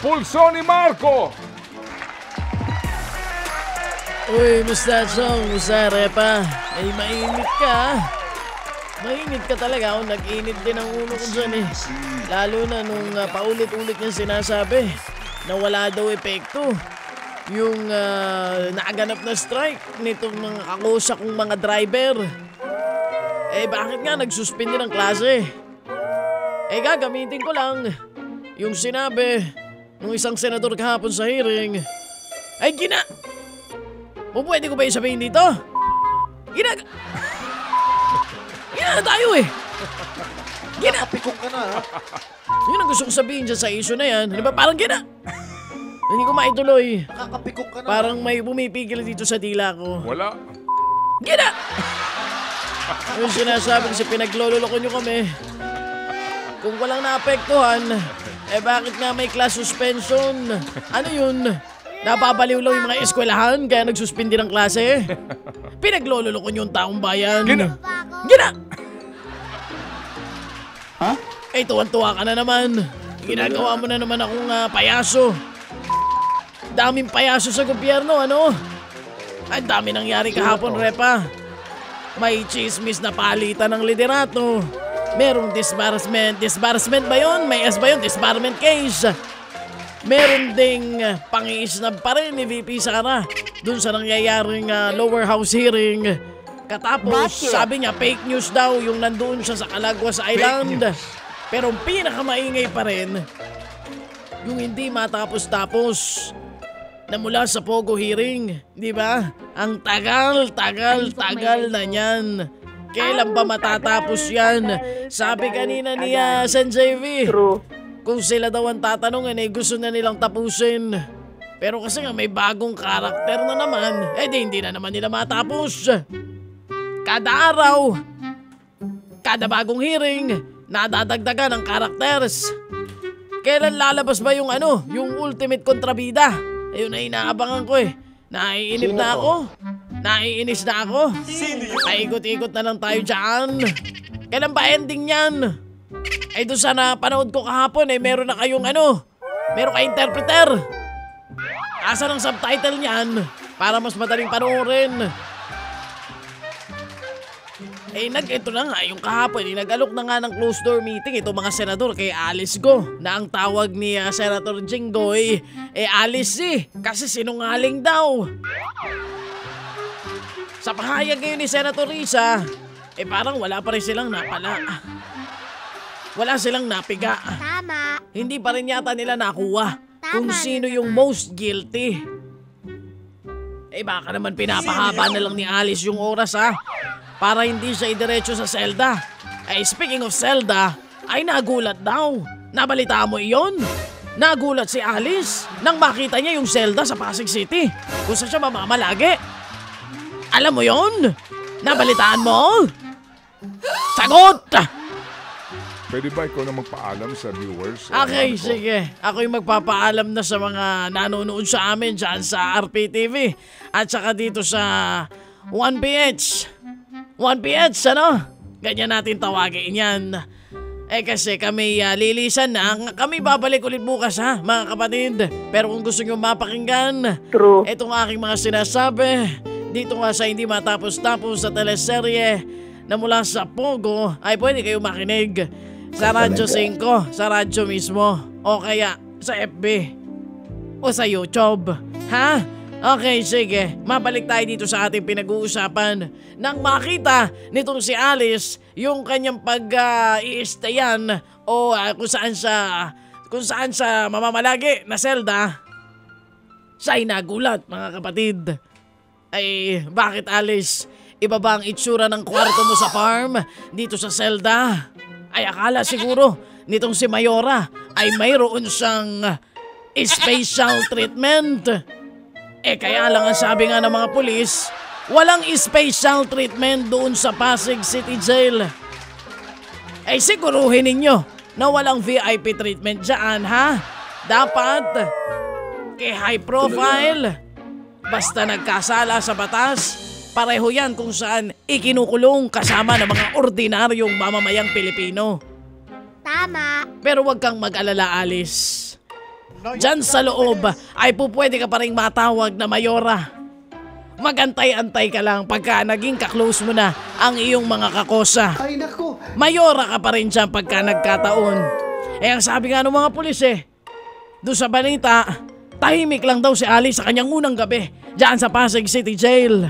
Pulso ni Marco. Uy, mustachong, Repa. Ay, mainit ka. Mainit ka talaga. Ako, nag-init din ang ulo ko dyan eh. Lalo na nung paulit-ulit niyang sinasabi na wala daw epekto yung naganap na strike nitong mga kakusa kong mga driver. Eh, bakit nga nagsuspindi ng klase? Eh, gagamitin ko lang yung sinabi ng isang senador kahapon sa hearing. Ay, pwede ko ba yung sabihin dito? Gina tayo eh. Nakapikong ka na ha? Yun ang gusto kong sabihin dyan sa issue na yan. Ano ba? Parang hindi ko maituloy. Nakakapikong ka na. Parang may pumipigil dito sa dila ko. Wala. Yung sinasabi kasi pinagloloko nyo kami. Kung walang naapektuhan, eh bakit nga may class suspension? Ano yun? Napapaliw lang yung mga eskwelahan kaya nagsuspindi ng klase? Pinagloloko nyo yung taong bayan. Gina! Ha? Eh, tuwan-tuwa ka na naman. Ginagawa mo na naman akong payaso. Daming payaso sa gobyerno, ano? Ang dami nangyari kahapon, Repa. May chismis na palitan ng liderato. Merong disbarment. Disbarment ba yun? May S ba yun? Disbarment case. Meron ding pang-iisnab pa rin ni VP Sara dun sa nangyayaring lower house hearing. Katapos, sabi niya fake news daw yung nandoon siya sa Calaguas Island. Pero ang pinakamaingay pa rin, yung hindi matapos-tapos na mula sa Pogo hearing. Di ba? Ang tagal na niyan. Kailan ba matatapos yan? Sabi kanina ni Sen JV. True. Kung sila daw ang tatanungin, eh gusto na nilang tapusin. Pero kasi nga may bagong karakter na naman, eh di hindi na naman nila matapos. Kada araw, kada bagong hearing, nadadagdagan ng karakters. Kailan lalabas ba yung yung ultimate kontrabida? Ayun na inaabangan ko eh. Naiinip na ako. Naiinis na ako. Paikot-ikot na lang tayo dyan. Kailan ba ending yan? Ay doon sa napanood ko kahapon eh, meron na kayong meron kayong interpreter. Asa ng subtitle niyan para mas madaling panoorin. Eh ito na nga yung kahapon, nag-alok na nga ng closed door meeting itong mga senador kay Alice Go na ang tawag ni Senator Jinggoy Alice kasi sinungaling daw. Sa pahayag ngayon ni Senator Risa, parang wala pa rin silang napala. Wala silang napiga. Tama. Hindi pa rin yata nila nakuha kung Tama sino naman. yung most guilty. Baka naman pinapahaba na lang ni Alice yung oras para hindi siya idiretso sa selda. Speaking of selda, ay nagulat daw. Nabalitaan mo iyon? Nagulat si Alice nang makita niya yung selda sa Pasig City kung saan siya mamamalagi. Alam mo yon? Nabalitaan mo? Sagot! Pwede ba ikaw na magpaalam sa viewers? Okay, Marco? sige. Ako yung magpapaalam na sa mga nanonood sa amin dyan sa RPTV at saka dito sa 1PH. 1PH, Ganyan natin tawagin yan. Kasi kami lilisan na. Kami babalik ulit bukas mga kapatid. Pero kung gusto nyo mapakinggan, True. itong aking mga sinasabi, dito nga sa hindi matapos-tapos sa teleserye na mula sa Pogo, ay pwede kayo makinig sa Radyo 5, sa radyo mismo, o kaya sa FB, o sa YouTube. Ha? Okay, sige. Mabalik tayo dito sa ating pinag-uusapan. Nang makita nitong si Alice yung kanyang pag-i-stayan o kung saan siya mamamalagi na selda, siya ay nagulat, mga kapatid. Bakit Alice? Iba ba ang itsura ng kwarto mo sa farm dito sa selda? Akala siguro nitong si Mayora ay mayroon siyang special treatment. Kaya lang ang sabi nga ng mga pulis, walang special treatment doon sa Pasig City Jail. Siguruhin ninyo na walang VIP treatment dyan, ha? Dapat kay high profile, basta nagkasala sa batas, pareho yan kung saan ikinukulong kasama ng mga ordinaryong mamamayang Pilipino. Tama. Pero wag kang mag-alala, Alice. dyan sa loob ay pupwede ka pa rin matawag na Mayora. Magantay-antay ka lang pagka naging kaklose mo na ang iyong mga kakosa. Ay, naku. Mayora ka pa rin dyan pagka nagkataon. Eh ang sabi nga ng mga pulis doon sa balita, tahimik lang daw si Ali sa kanyang unang gabi dyan sa Pasig City Jail.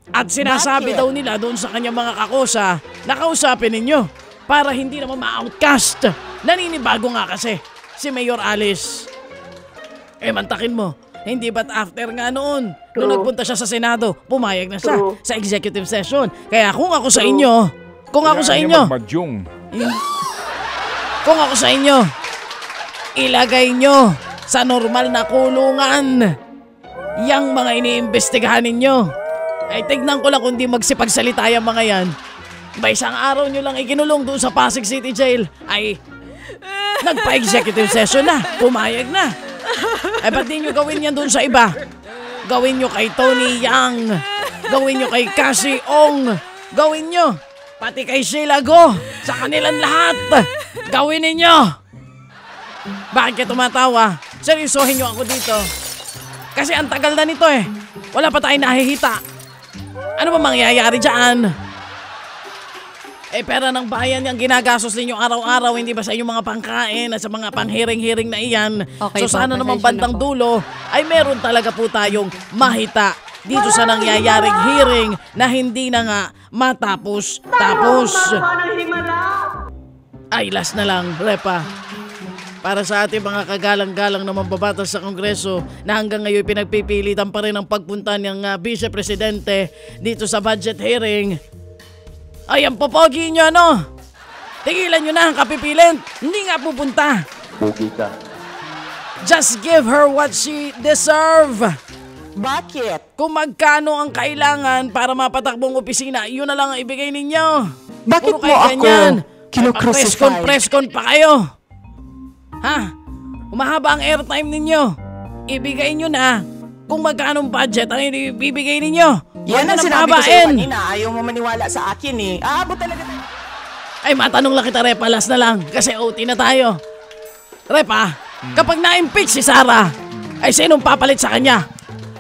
At sinasabi daw nila doon sa kanyang mga kakosa na kausapin ninyo para hindi naman ma-outcast. Naninibago nga kasi si Mayor Alice. Mantakin mo, hindi ba't after nga noon, nung nagpunta siya sa Senado, pumayag na siya sa executive session. Kaya kung ako sa inyo, kung ako sa inyo, ilagay nyo sa normal na kulungan yang mga iniimbestigahan ninyo. Ay tignan ko lang kung di magsipagsalita yung mga yan. Ba isang araw nyo lang ikinulong doon sa Pasig City Jail ay nagpa-executive session na, pumayag na. Ay ba't di nyo gawin yan doon sa iba? Gawin nyo kay Tony Yang, gawin nyo kay Cassie Ong, gawin nyo pati kay Sheila Go, sa kanilang lahat. Gawin ninyo. Bakit ka tumatawa? Seryosohin nyo ako dito. Kasi ang tagal na nito wala pa tayong nahihita. Ano ba mangyayari dyan? Pera ng bayan yung ginagastos ninyo araw-araw, hindi ba sa inyong mga pangkain at sa mga panghiring-hiring na iyan? Okay, so sana naman bandang dulo ay meron talaga po tayong mahita dito sa nangyayaring hearing na hindi na nga matapos. Ay, last na lang, Repa. Para sa ating mga kagalang-galang na mambabatas sa Kongreso na hanggang ngayon pinagpipilitan pa rin ang pagpunta ng Vice Presidente dito sa budget hearing. Ay, ang popogi nyo, Tigilan nyo na ang kapipilit. Hindi nga pupunta. Pogi ka. Just give her what she deserve. Bakit? Kung magkano ang kailangan para mapatakbong opisina, yun na lang ang ibigay ninyo. Bakit Puro mo kayo ako ganyan. kinu-crucify? Preskon pa kayo. Ha? Umahaba ang airtime ninyo. Ibigay nyo na kung magkano budget ang ibibigay ninyo. Yan ang sinabi ko sa'yo kanina. Ayaw mo maniwala sa akin Aabot talaga tayo. Ay, matanong lang kita, Repa. Last na lang. Kasi OT na tayo. Repa, kapag na-impeach si Sara, ay sinong papalit sa kanya?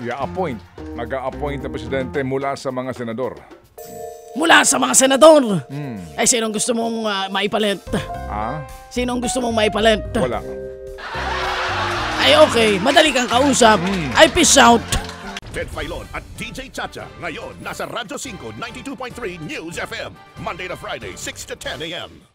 I-appoint. Mag-a-appoint na presidente mula sa mga senador. Mula sa mga senador. Ay, sinong gusto mong maipalit? Sinong gusto mong maipalit? Wala. Ay, okay. Madali kang kausap. Ay, peace out. Ted Filon at DJ Chacha. Ngayon, nasa Radyo 5, 92.3 News FM. Monday to Friday, 6 to 10 a.m.